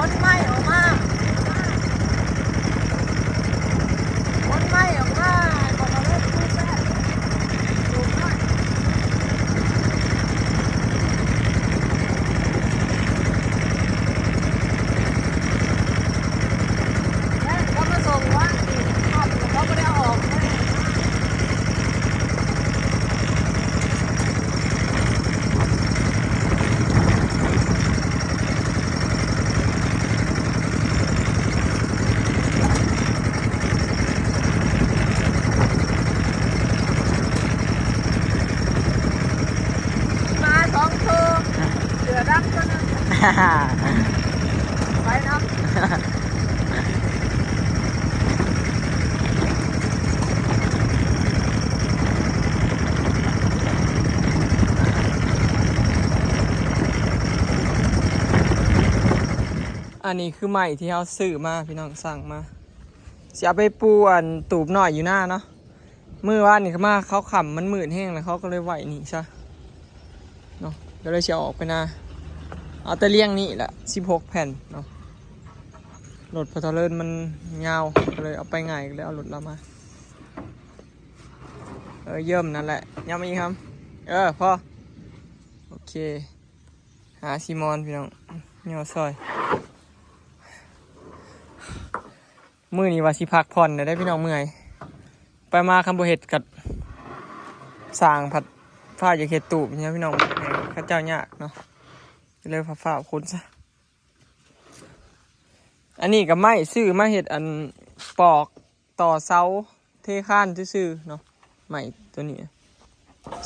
นไม้ออกมาขนไม้ออกมาก่อนเราเริ่มพูดแรกดูหน่อยแล้วเขามาส่งว่าเขาไม่ได้ออกดังตัวนึงไปนะอันนี้คือใหม่ที่เขาซื้อมาพี่น้องสั่งมาเสียไปปูอันตูบหน่อยอยู่หน้าเนาะมือว่านนี่เขามาเขาขำมันหมื่นแห้งแล้วเขาก็เลยไหวนี่ใช่เนาะก็เลยเสียออกไปหน้าเอาแต่เลี้ยงนี่แหละ16 แผ่นเนาะรถพอทะเลินมันยาวก็เลยเอาไปง่ายก็เลยเอารถเรามาเยิ่มนั่นแหละยังไม่ครับพ่อโอเคหาซีมอนพี่น้องเนี่ยซอยมื้อนี้ว่าสิพักผ่อนได้พี่น้องเมื่อยไปมาคำบ่เฮ็ดกับสร้างผัดฝ้าอย่าเฮ็ดตูบเนี่ยพี่น้องข้าเจ้ายากเนาะเลยฝ้าคนซะอันนี้ก็ไม่ซื้อมาเฮ็ดอันปอกต่อเสาเทข้านซื่อๆเนาะใหม่ตัวนี้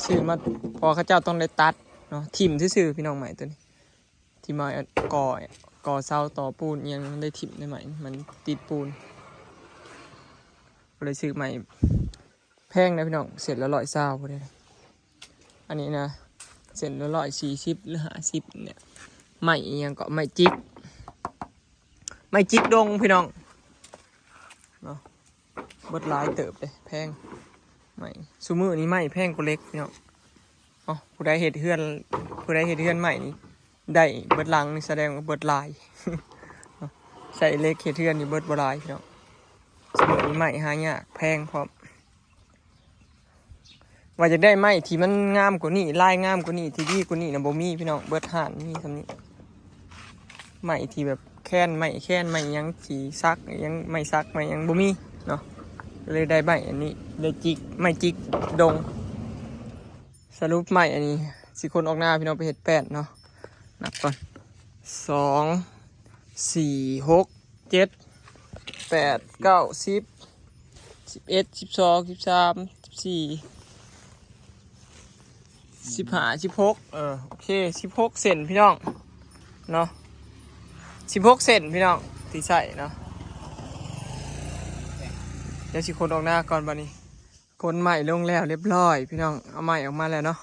ซื้อมาพอข้าเจ้าต้องได้ตัดเนาะทิ่มซื่อๆพี่น้องใหม่ตัวนี้ที่มาก่อเสาต่อปูนยังได้ทิ่มได้ใหม่มันติดปูนเลยซื้อใหม่แพงนะพี่น้องเสร็จแล้ว120พอดีอันนี้นะเสร็จแล้ว140หรือ50เนี่ยใหม่ยังก็ไม่จิกดงพี่น้องเนาะเบิดหลายเติบเลยแพงไม่ซูมือนี้ไม่แพงกว่าเล็กพี่น้องผู้ใดเห็ดเฮือนใหม่นี้ได้เบิดหลังนี่แสดงว่าเบิดลาย ใส่เล็กเห็ดเฮือนนี่เบิดบ่หลายพี่น้องซูมือนี้ไม่หายากแพงพร้อมว่าจะได้ไม้ที่มันงามกว่านี้ลายงามกว่านี้ที่ดีกว่านี้นะบ่มีพี่น้องเบิดห่านมีทำนี้ไม้ที่แบบแค้นไม้ยังสีซักยังไม่ซักไม้ยังบ่มีเนาะเลยได้ไม้อันนี้เลยไม้จิกดงสรุปไม้อันนี้สิคนออกหน้าพี่น้องไปเห็ด8เนาะนับก่อน2 4 6 7 8 9 10 11 12 13 14 15 16โอเค16 เซนพี่น้องเนาะ16 เซนพี่น้องที่ใส่เนาะเดี๋ยวสิคนออกหน้าก่อนบัดนี้คนใหม่ลงแล้วเรียบร้อยพี่น้องเอาใหม่ออกมาแล้วเนาะ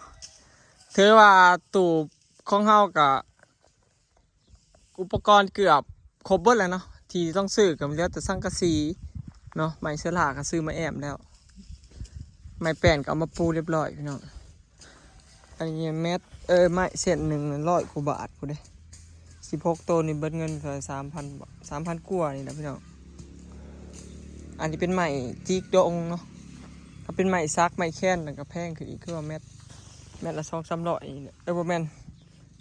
ถือว่าตูบของเฮากับอุปกรณ์เกือบครบเบิดแล้วเนาะที่ต้องซื้อกับเหลือแต่สังกะสีเนาะไม้เสื้อลาก็ซื้อมาแอมแล้วไม้แป้นก็เอามาปูเรียบร้อยพี่น้องอันนี้เม็ดไม้เส้นหนึ่ง100 กว่าบาทกูได้16 ตัวนี่เบิดเงินก็3,000 กว่านี่นะพี่น้องอันนี้เป็นไม้จิกดงเนาะถ้าเป็นไม้ซักไม้แค้นก็แพงขึ้นอีกคือว่าเม็ดละ200-300นี่แหละประมาณ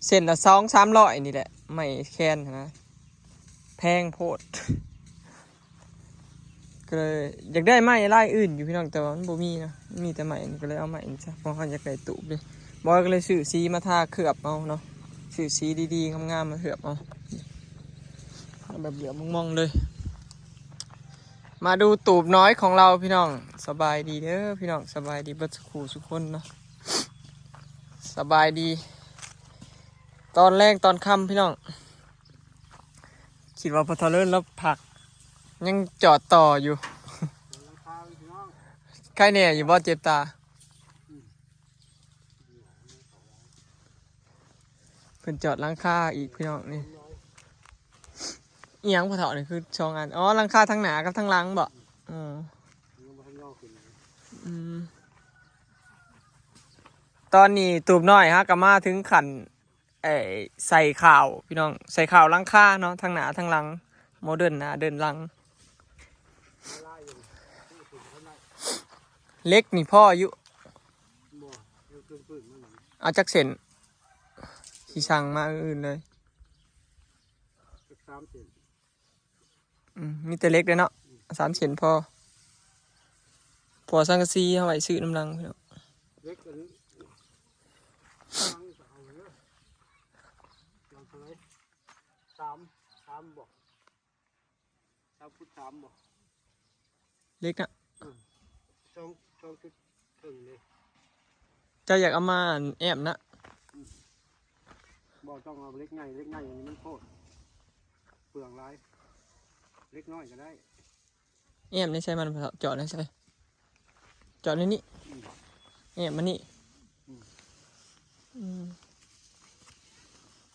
เส้นละ200-300นี่แหละไม้แค้นนะแพงโพด ก็เลยอยากได้ไม้ลายอื่นอยู่พี่น้องแต่ว่ามันบ่มีนะมีแต่ไม้นี่ก็เลยเอาไม้นี่ซะเพราะเขาอยากได้ตูบเลยบอยก็เลยซื้อสีมาทาเคลือบเอาเนาะซื้อสีดีๆงามๆมาเคลือบเอาแบบเหลือมองๆเลยมาดูตูบน้อยของเราพี่น้องสบายดีเด้อพี่น้องสบายดีเบิดสุขคนเนาะสบายดีตอนแรกตอนค่ำพี่น้องคิดว่าพอทะเลินแล้วผักยังจอดต่ออยู่ใครเนี่ยอยู่บ่เจ็บตาเพิ่นจอดหลังคาอีกพี่น้องนี่อีหยังพอเฒ่านี่คือ2 อันหลังคาทั้งหน้ากับทั้งหลังบ่ตอนนี้ตูบน้อยฮะก็มาถึงขัน ใส่ข่าวพี่น้องใส่ข่าวหลังคาเนาะทั้งหน้าทั้งหลังโมเดิร์นหน้าเดินหลังเล็กนี่พ่ออายุเอาจักเส้นที่สั่งมาอื่นเลยมีแต่เล็กเลยเนาะ3 เส้นพอสังกะสีเอาไว้ซื้อน้ำลังพี่น้องเล็กนะเจ้าอยากเอามาแอบนะบอกต้องเอาเล็กง่ายอย่างนี้มันโคตรเปลืองไรเล็กน้อยก็ได้แอบไม่ใช่มันจอดนะใช่จอดในนี้แอบมันนี่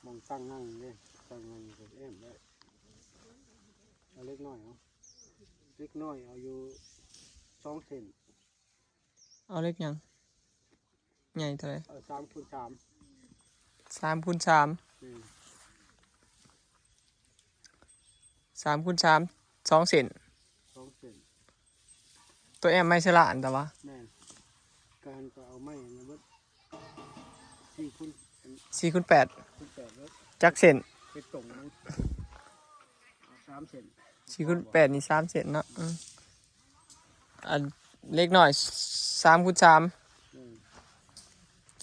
มองตั้งนั่งเลยตั้งนั่งก็แอบได้เอาเล็กน้อยเอาอยู่2 เซนเอาเล็กยังใหญ่เท่าไหร่3 x 3 3 x 3 3 x 3 2 เซนตัวแอมไม่ฉลาดแต่ว่าแม่การก็เอาไม้นะเบิด4 x 8จักเซนไปตรงนั้น3 เซน4 x 8นี่3 เซนเนาะอันเล็กหน่อย3 x 3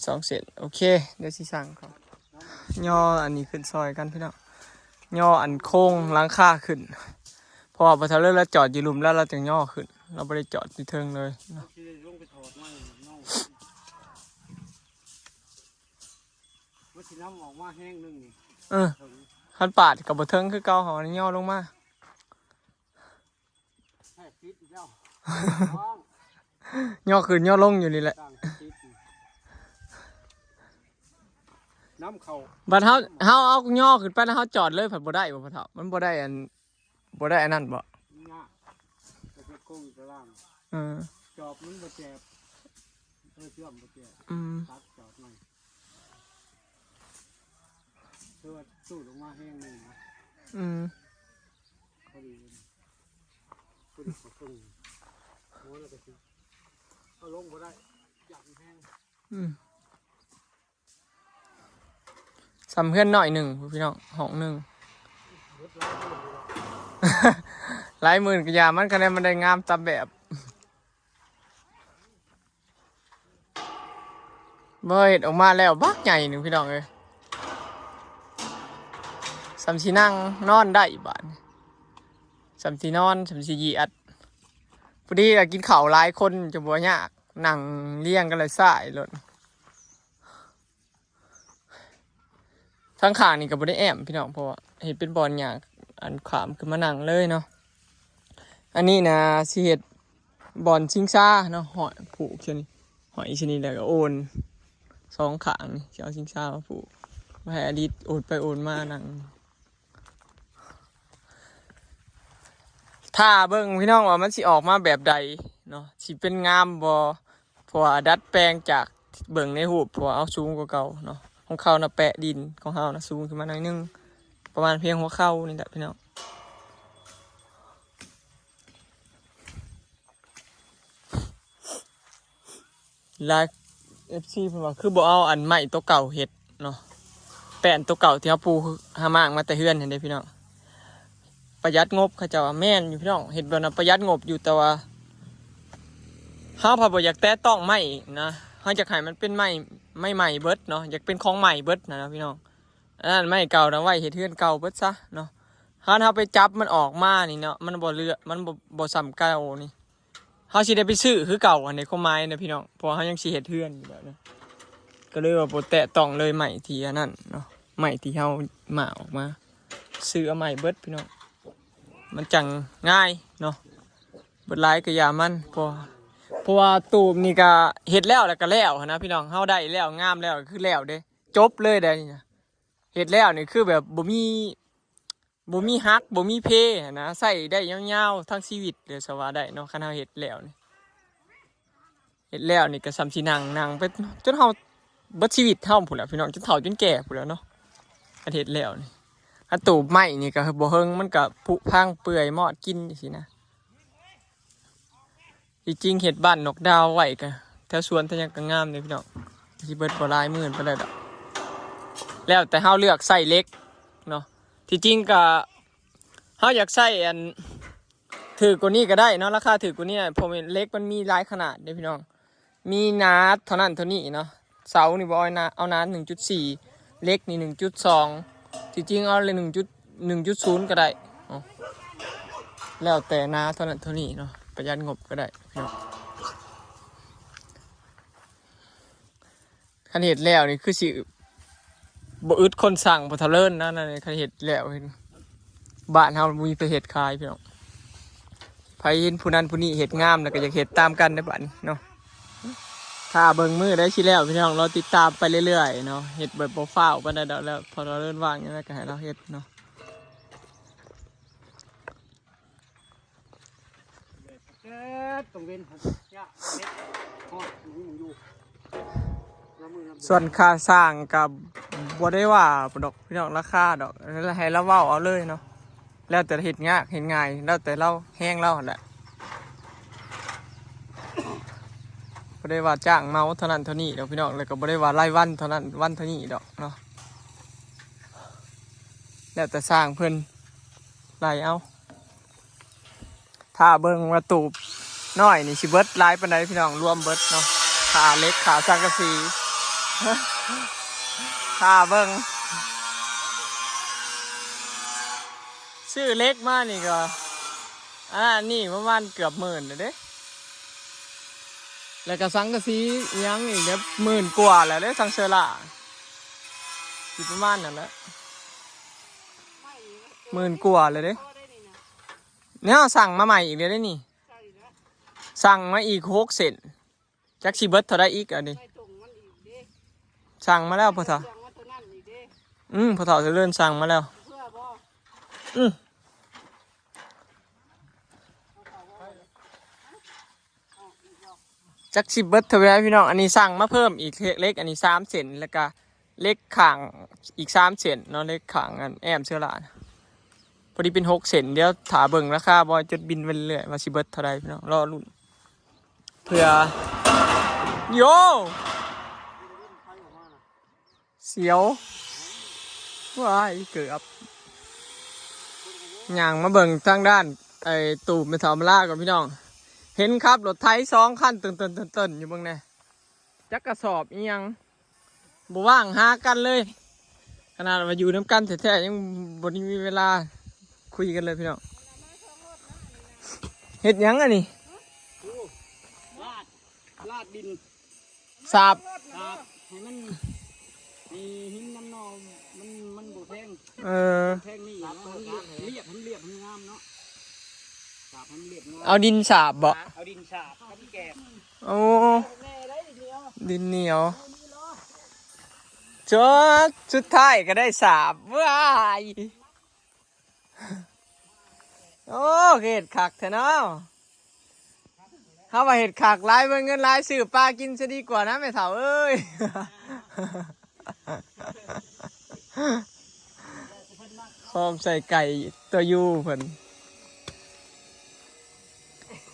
2 เซนโอเคเดี๋ยวสิสั่งครับย่ออันนี้ขึ้นซอยกันพี่น้องย่ออันโค้งหลังคาขึ้นพอพอทะเลาะแล้วจอดอยู่ลุมแล้วเราจึงย่อขึ้นเราไม่ได้จอดที่เทิงเลยว่าที่น้ำออกมาแห้งนึงนี่ขันปาดกับบเทิงคือเกาหอย่อลงมาย่อขึ้นย่อลงอยู่นี่แหละน้ำเขาบัดเฮาเอาย่อขึ้นไปแล้วเฮาจอดเลยผัดบ่ได้บ่พะเฒ่ามันบ่ได้อันนั้นบ่จอบมันบ่แจ็บเชื่อมบ่แจ็บตัดจอบหน่อยเพื่อสู้ลงมาแห้งนึงนะพอดีขอตึงโอ้แล้วก็สิเอาลงบ่ได้อยากแห้งสำเพื่อนหน่อยหนึ่งพี่น้องห้องหนึ่งหลายหมื่นกระยามันคะแนนมันได้งามตามแบบเบิดออกมาแล้วบักใหญ่หนึ่งพี่น้องเลยสำชีนั่งนอนได้บ้านสำชีนอนสำชียีอัดพอดีกินข้าวหลายคนจะบัวยากนั่งเลี้ยงกันเลยสายหล่นทั้งขางนี่กับบได้แอมพี่น้องเพราะว่าเห็นเป็นบอลอย่างอันขามขึ้นมานั่งเลยเนาะอันนี้นะสิเห็ดบอลชิงซ่าเนาะหอยผูกชนิดหอยชนิดแล้วก็โอน2 ขางนี่เอาชิงซ่ามาผูกมาให้อดีตโอนไปโอนมานั่งถ้าเบิ่งพี่น้องว่ามันสิออกมาแบบใดเนาะสิเป็นงามบ่เพราะว่าดัดแปลงจากเบิ่งในรูปเพราะเอาสูงกว่าเก่าเนาะของเขานะแปะดินของเขานะสูงขึ้นมาหน่อยนึงประมาณเพียงหัวเข่านี่แหละพี่น้องลายFC เพิ่นว่าคือบ่เอาอันใหม่ตัวเก่าเฮ็ดเนาะแป้นตัวเก่าที่เฮาปูหามากมาแต่เฮือนเห็นได้พี่น้องประหยัดงบเขาเจ้าว่าแม่นอยู่พี่น้องเฮ็ดแบบนั้นประหยัดงบอยู่แต่ว่าเฮาพอบ่อยากแตะต้องไม้นะเฮาอยากให้มันเป็นไม้ใหม่เบิดเนาะอยากเป็นของใหม่เบิดนะพี่น้องอันนั้นไม้เก่านะไว้เฮ็ดเฮือนเก่าเบิดซะเนาะถ้าเฮาไปจับมันออกมานี่เนาะมันบ่เลือมันบ่ซ้ำเก่านี่เฮาสิได้ไปซื้อคือเก่าอันในข้อไม้นะพี่น้องเพราะเฮายังสิเฮ็ดเฮือนอยู่แบบนั้นก็เลยว่าบ่แตะต้องเลยไม้ที่อันนั้นเนาะไม้ที่เฮามาออกมาซื้อเอาใหม่เบิดพี่น้องมันจังง่ายเนาะเบิดหลายก็อย่ามันเพราะว่าตูบนี่ก็เฮ็ดแล้วก็แล้วนะพี่น้องเฮาได้แล้วงามแล้วคือแล้วเด้จบเลยได้นี่นะเฮ็ดแล้วนี่คือแบบบ่มีฮักบ่มีเพนะใส่ได้ยาวๆทั้งชีวิตเลยสว่าได้เนาะคันเฮาเฮ็ดแล้วนี่ก็ซ้ำสินั่งไปจนเฮาเบิดชีวิตเฮาพุ่นแหละพี่น้องจนเฒ่าจนแก่พุ่นแล้วเนาะ คันเฮ็ดแล้วนี่ถ้าตูบไม้นี่ก็บ่เฮิงมันก็ผุพังเปื่อยมอดกินจังซี่นะจริงๆเฮ็ดบ้านนกดาวไว้ก็แถวสวนแถวหยังก็งามเลยพี่น้องสิเบิดบ่หลายหมื่นปานใดดอกแล้วแต่เฮาเลือกใส่เหล็กเนาะที่จริงก็เฮาอยากใส่อันถือกว่านี้ก็ได้เนาะราคาถือกว่านี้เพราะเหล็กมันมีหลายขนาดเด้พี่น้องมีหนาเท่านั้นเท่านี้เนาะเสานี่บ่เอาหนา 1.4 เหล็กนี่ 1.2 ที่จริงเอาเลย1.0 ก็ได้แล้วแต่หนาเท่านั้นเท่านี้เนาะประหยัดงบก็ได้พี่น้องคันเฮ็ดแล้วนี่คือสิบ่อึดคนสั่งบ่เทะเลินนะนั่นคันเฮ็ดแล้วบ้านเฮามีไปเฮ็ดขายพี่น้องไผเห็นผู้นั้นผู้นี้เฮ็ดงามแล้วก็อยากเฮ็ดตามกันได้บัดนี้เนาะถ้าเบิ่งมือได้สิแล้วพี่น้องเราติดตามไปเรื่อยๆเนาะเฮ็ดแบบบ่ฟ้าวปานใดดอกแล้วพอเราเริ่มว่างจังได๋ก็ให้เราเฮ็ดเนาะ ตรงเว้นครับยะเม็ดฮอดนี่มันอยู่ละมือละ ส่วนค่าสร้างกับบ่ได้ว่าดอกพี่น้องราคาดอกแล้วให้เราเว้าเอาเลยเนาะแล้วแต่เฮ็ดยากเฮ็ดง่ายแล้วแต่เราแห้งเราหั่นแหละบ่ได้ว่าจ้างเมาเท่านั้นเท่านี้ดอกพี่น้องแล้วก็บ่ได้ว่าไล่วันเท่านั้นวันเท่านี้ดอกเนาะแล้วแต่สร้างเพิ่นไล่เอาถ้าเบิ่งว่าตูบน้อยนี่สิเบิดหลายปานใดพี่น้องรวมเบิดเนาะขาเล็กขาสังกะสีถ้าเบิ่งซื้อเล็กมานี่ก็นี่ประมาณเกือบ10,000เลยเด้แล้วก็สังกะสีอิหยังอีกเด้10,000 กว่าแล้วเด้สังเซล่าสิประมาณนั้นแหละ10,000 กว่าเลยเด้เนี่ยสั่งมาใหม่อีกเด้ได้นี่สั่งมาอีก6 เซนจักสิเบิดเท่าใดอีกอันนี้สั่งมาแล้วพ่อเฒ่าพ่อเฒ่าจะเลื่อนสั่งมาแล้วจักสิเบิดเท่าไรพี่น้องอันนี้สั่งมาเพิ่มอีกเล็กอันนี้3 เซนแล้วก็เล็กข่างอีก3 เซนเนาะเล็กข่างอันแอมเชื้อราพอดีเป็น6 เซนเดี๋ยวถาเบิ่งราคาบอยจดบินไปเรื่อยว่าสิเบิดเท่าไรพี่น้องรอรุ่นเพื่อโยเสียวว้ายเกือบย่างมาเบิ่งทางด้านไอ้ตูบเมทัลมาล่าก่อนพี่น้องเห็นครับรถไถ2 คันตึนอยู่เบิ่งแน่จักกระสอบอีหยังบ่ว่างหากันเลยขนาดว่าอยู่น้ำกันแท้ๆยังบ่มีเวลาคุยกันเลยพี่น้องเฮ็ดหยังอันนี้ลาดดินสาบให้มันมีหินน้ำนองมันบ่แทงแทงนี่มันเรียบมันงามเนาะสาบมันเรียบงามเอาดินสาบบ่เอาดินสาบกับแกบโอ้ดินเหนียวจนสุดท้ายก็ได้สาบว้ายโอ้เห็ดขักเถอะเนาะเขาว่าเห็ดขักหลายเบิ่งเงินหลายซื้อปลากินจะดีกว่านะแม่เฒ่าเอ้ยพร้อมใส่ไก่ตัวยูเพิ่น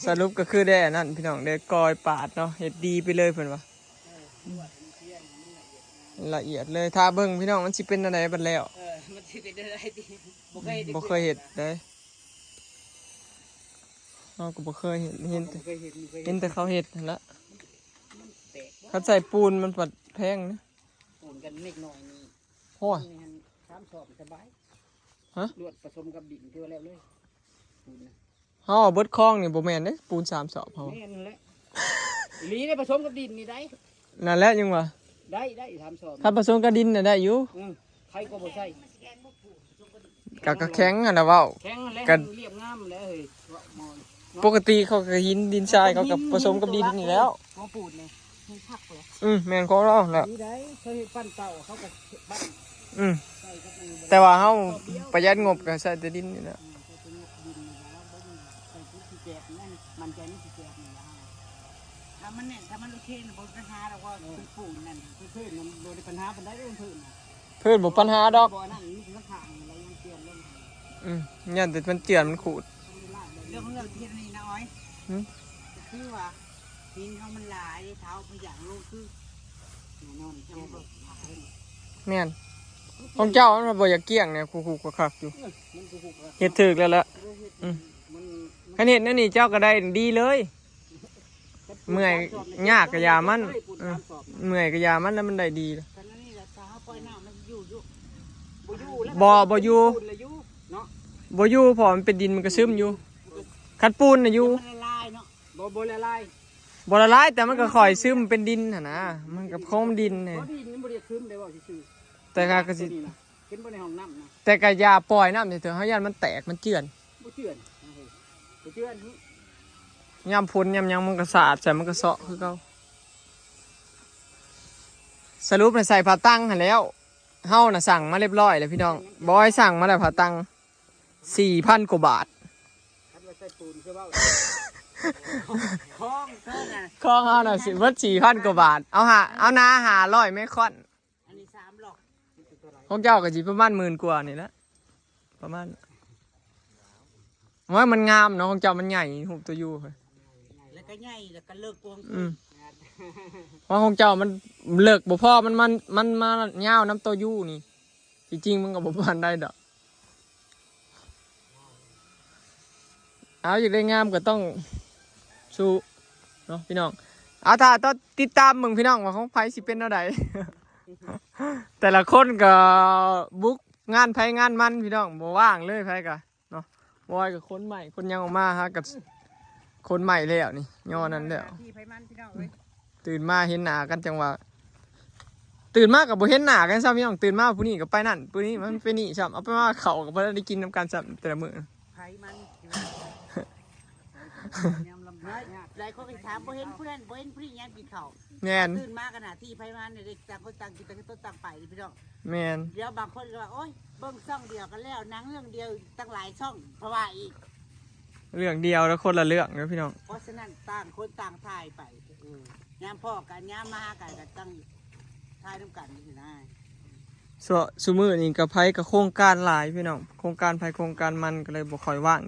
สรุปก็คือได้นั่นพี่น้องได้กอยปาดเนาะเห็ดดีไปเลยเพิ่นว่าละเอียดเลยถ้าเบิ่งพี่น้องมันสิเป็นอะไรบัดแล้วมันสิเป็นอะไรดิบ่เคยเห็ดได้เราก็บ่เคยเห็นแต่เขาเห็ดนั่นละเขาใส่ปูนมันปัดแพงนะปูนกันเล็กน้อยนี่โอ้ย3 สอบสบายลวดผสมกับดินเท่าแล้วเลยปูนเฮาเบิดคลองนี่บ่แม่นเด้ปูน3 สอบเฮาแม่นแหละอีหลีได้ผสมกับดินนี่ได้นั่นแหละยังว่าได้3 สอบถ้าผสมกับดินน่ะได้อยู่ใครก็บ่ใช่ก็แข็งอ่ะนะเว้าแข็งแล้วเรียบงามแล้วเฮ้ยปกติเขาก็หินดินทรายเขากับผสมกับดินนี่แล้วของปูนนี่มันพักเลยแม่นของเราแหละนี่ได้เคยปั้นเต่าเขาก็ปั้นแต่ว่าเฮาประหยัดงบก็ใช้แต่ดินนี่แหละมันใจนี่สิแจกนี่ล่ะถ้ามันเนี่ยถ้ามันโอเคนะบ่ปัญหาดอกว่าเป็นปูนนั่นพื้นมันบ่ได้ปัญหาปานใดเรื่องพื้นพื้นบ่ปัญหาดอกบ่นั่น ยันแต่มันเจือนมันขูด เรื่องที่นี่นะอ้อย หืม คือว่าหินเขามันหลายเท้ามันอย่างลงคือแน่นอนจะมาผ่าให้ แม่นของเจ้ามันบ่อยากเกี้ยงเนี่ยคูๆคักๆอยู่ มันกูก เฮ็ดถึกแล้วล่ะ มัน คันเฮ็ดนั่นนี่เจ้าก็ได้ดีเลย เมื่อยยากกะยามันเมื่อยกะยามันแล้วมันได้ดี แต่นั่นนี่แหละถ้าเขาปล่อยน้ำมันอยู่บ่อยู่แล้ว บ่อยู่ เนาะ บ่อยู่เพอมันเป็นดินมันก็ซึมอยู่คันปูนน่ะอยู่ มันละลายเนาะ บ่ละลาย บ่ละลายแต่มันก็ค่อยซึมเป็นดินหั่นนะมันก็โคมดินนี่ บ่ดีนี่บ่ได้ซึมได้บ่ซื่อ แต่ก็สิ เห็นบ่ในห้องน้ำนะ แต่ก็อย่าปล่อยน้ำเถอะเฮายันมันแตกมันเจือน บ่เจือนบ่เจือน ยามพ้นยามหยังมันก็สะอาดใส่มันก็เซาะคือเก่าสรุปน่ะใส่ผ้าตั้งหั่นแล้วเฮาน่ะสั่งมาเรียบร้อยแล้วพี่น้องบอยสั่งมาแล้วผ้าตั้ง 4,000 กว่าบาท คันว่าใส่ปูนคือว่า คล้องเท่านั้น ของเฮาน่ะสิเบิด 4,000 กว่าบาทเอานา500ไม่ค่อน อันนี้3หลอก ของเจ้าก็สิประมาณ10,000 กว่านี่แหละประมาณว่ามันงามเนาะของเจ้ามันใหญ่หุบตัวอยู่เฮ้ย แล้วก็ใหญ่แล้วก็เลิกกวง เพราะของเจ้ามันเลิกบ่พอมันมาเงาวน้ำตัวยู่นี่จริงๆมันก็บ่ปานได้ดอกเอาอยากได้งามก็ต้องสู้เนาะพี่น้องเอาถ้าต้องติดตามมึงพี่น้องว่าของไผสิเป็นเท่าใด แต่ละคนก็บุกงานไผงานมันพี่น้องบ่ว่างเลยไผก็เนาะบอยกับคนใหม่คนยังออกมาฮะกับคนใหม่แล้วนี่ย่อนั้นแล้ว ที่ไผมันพี่น้องเอ้ย ตื่นมาเห็นหน้ากันจังหวะตื่นมากับบ่เห็นหน้ากันซ้ำพี่น้องตื่นมาผู้นี้ก็ไปนั่นผู้นี้มันไปนี่ซ้ำเอาไปมาเขากับบ่ได้กินน้ำกันซ้ำแต่ละมื้อ ไผมันยามลำบากหลายคนก็ถามบ่เห็นผู้นั้นบ่เห็นผู้นี้ยังกินข้าว แม่น ตื่นมาขนาดที่ไผมันเนี่ยต่างคนต่างกินต่างคนต่างไปพี่น้อง แม่น เดี๋ยวบางคนก็ว่าโอ๊ยเบิ่งช่องเดียวกันแล้วหนังเรื่องเดียวตั้งหลายช่องเพราะว่าอีก เรื่องเดียวแล้วคนละเรื่องนะพี่น้อง เพราะฉะนั้นต่างคนต่างถ่ายไปยามพ่อกันยามมากันก็ตั้งถ่ายน้ำกันนี่นะ ซุมื้อนี้ก็ไผกับโครงการหลายพี่น้องโครงการไผโครงการมันก็เลยบ่ค่อยว่าง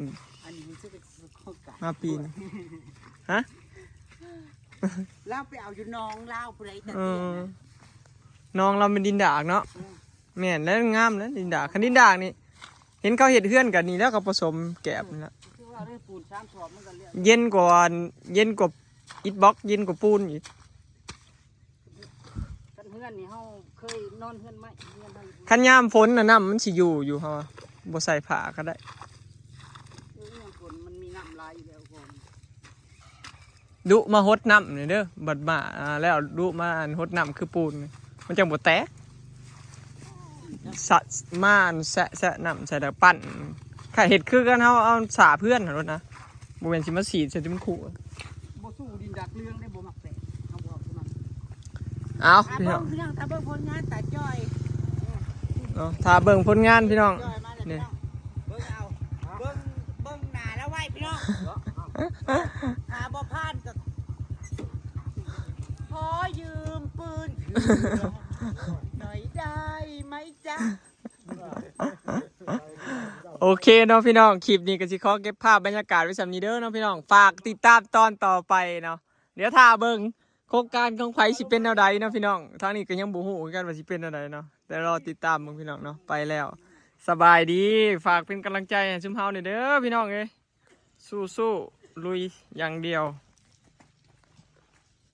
อันนี้มันชื่อเป็นโครงการ มาปีนี้ฮะ เล่าไปเอาอยู่น้องเล่าผู้ใดแต่ เอ เตี้ย อ นะ น้องเราเป็นดินดากเนาะแม่นแล้วงามแล้วดินดากคันดินดากนี่เห็นเขาเฮ็ดเฮือนกันนี่แล้วก็ผสมแกบนี่ละ คือว่าได้ปูน3สอบมันก็เรียก เย็นกว่าอิฐบล็อกเย็นกว่าปูนอีก กันเฮือนนี่เฮาเคยนอนเฮือนไม้เฮือนไม้ คันยามฝนน่ะน้ำมันสิอยู่เฮาอะบ่ใส่ผ้าก็ได้ อย่างฝนมันมีน้ำลายอยู่แล้วก่อน ดุมาหดน้ำนี่เด้อบัดมาแล้วดุมาอันหดน้ำคือปูนนี่มันจังบ่แตกสะมาอันแซะน้ำใส่แล้วปั้นถ้าเฮ็ดคือกันเฮาเอาสาเพื่อนหั่นโลดนะบ่แม่นสิมาสีดใส่ที่มันขู่ บ่สู้ดินดักเรื่องได้บ่มักแตกเฮาบอกเท่านั้น เอา ตา พี่ เบิ้ น้อง งพี่น้องตาเบิ้งผลงานตาจ้อย เนาะถ้าเบิ่งผลงานพี่น้อง จ้อยมาแล้วพี่น้องเบิ้งเอาเบิ้งหน้าแล้วไหวพี่น้องหาบ่พานก็ขอยืมปืนหน่อยได้ไหมจ๊ะ โอเคเนาะพี่น้องคลิปนี้ก็สิขอเก็บภาพบรรยากาศไว้สำนี้เด้อเนาะพี่น้องฝากติดตามตอนต่อไปเนาะเดี๋ยวถ้าเบิ่งโครงการของไผสิเป็นแนวใดเนาะพี่น้องทางนี้ก็ยังบ่ฮู้คือกันว่าสิเป็นแนวใดเนาะแต่รอติดตามเบิ่งพี่น้องเนาะไปแล้ว สบายดีฝากเป็นกำลังใจให้ซุมเฮาหน่อยเด้อพี่น้องเอ้ยสู้ๆลุยอย่างเดียว